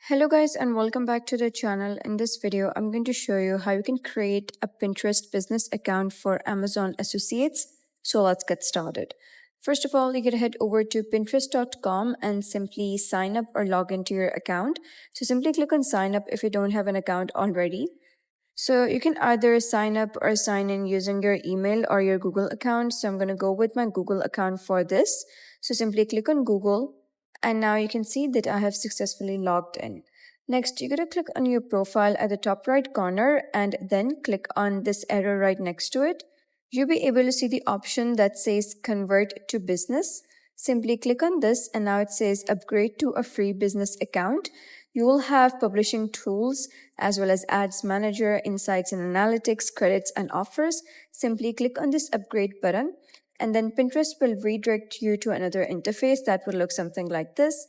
Hello guys and welcome back to the channel. In this video, I'm going to show you how you can create a Pinterest business account for Amazon Associates. So let's get started. First of all, you can head over to pinterest.com and simply sign up or log into your account. So simply click on sign up if you don't have an account already. So you can either sign up or sign in using your email or your Google account. So I'm going to go with my Google account for this. So simply click on Google and now you can see that I have successfully logged in. Next, you're going to click on your profile at the top right corner and then click on this arrow right next to it. You'll be able to see the option that says convert to business. Simply click on this and now it says upgrade to a free business account. You will have publishing tools as well as ads manager, insights and analytics, credits and offers. Simply click on this upgrade button and then Pinterest will redirect you to another interface that will look something like this.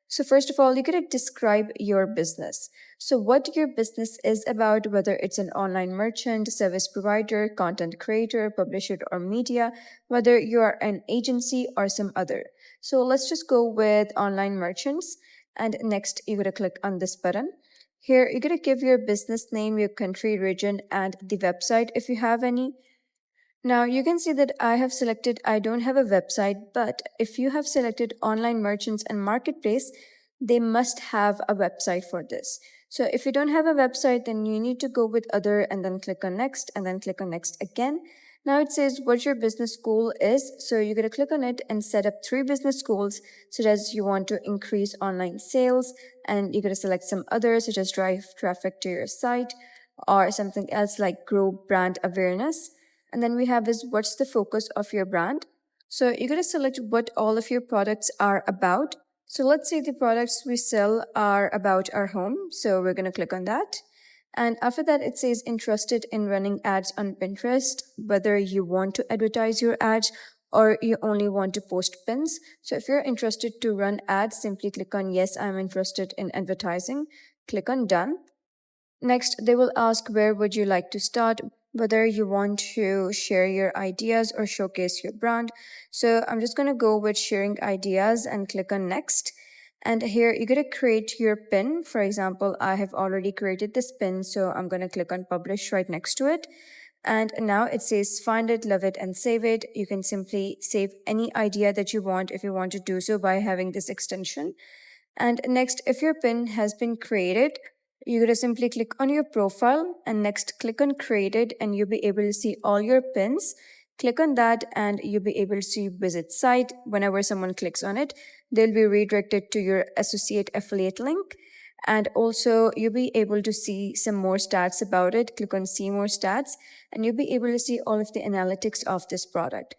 So first of all, you gotta describe your business. So what your business is about, whether it's an online merchant, service provider, content creator, publisher, or media, whether you are an agency or some other. So let's just go with online merchants. And next, you're gonna click on this button. Here, you're gonna give your business name, your country, region, and the website if you have any. Now you can see that I have selected I don't have a website, but if you have selected online merchants and marketplace, they must have a website for this. So if you don't have a website, then you need to go with other and then click on next and then click on next again. Now it says what your business goal is. So you're going to click on it and set up 3 business goals such as you want to increase online sales, and you're going to select some others such as drive traffic to your site or something else like grow brand awareness. And then we have is what's the focus of your brand. So you're going to select what all of your products are about. So let's say the products we sell are about our home. So we're going to click on that. And after that, it says interested in running ads on Pinterest, whether you want to advertise your ads or you only want to post pins. So if you're interested to run ads, simply click on yes, I'm interested in advertising. Click on done. Next, they will ask where would you like to start, whether you want to share your ideas or showcase your brand. So I'm just going to go with sharing ideas and click on next. And here you're going to create your pin. For example, I have already created this pin, so I'm going to click on publish right next to it. And now it says find it, love it, and save it. You can simply save any idea that you want if you want to do so by having this extension. And next, if your pin has been created, you're going to simply click on your profile and next click on created and you'll be able to see all your pins. Click on that and you'll be able to see visit site. Whenever someone clicks on it, they'll be redirected to your associate affiliate link. And also you'll be able to see some more stats about it. Click on see more stats and you'll be able to see all of the analytics of this product.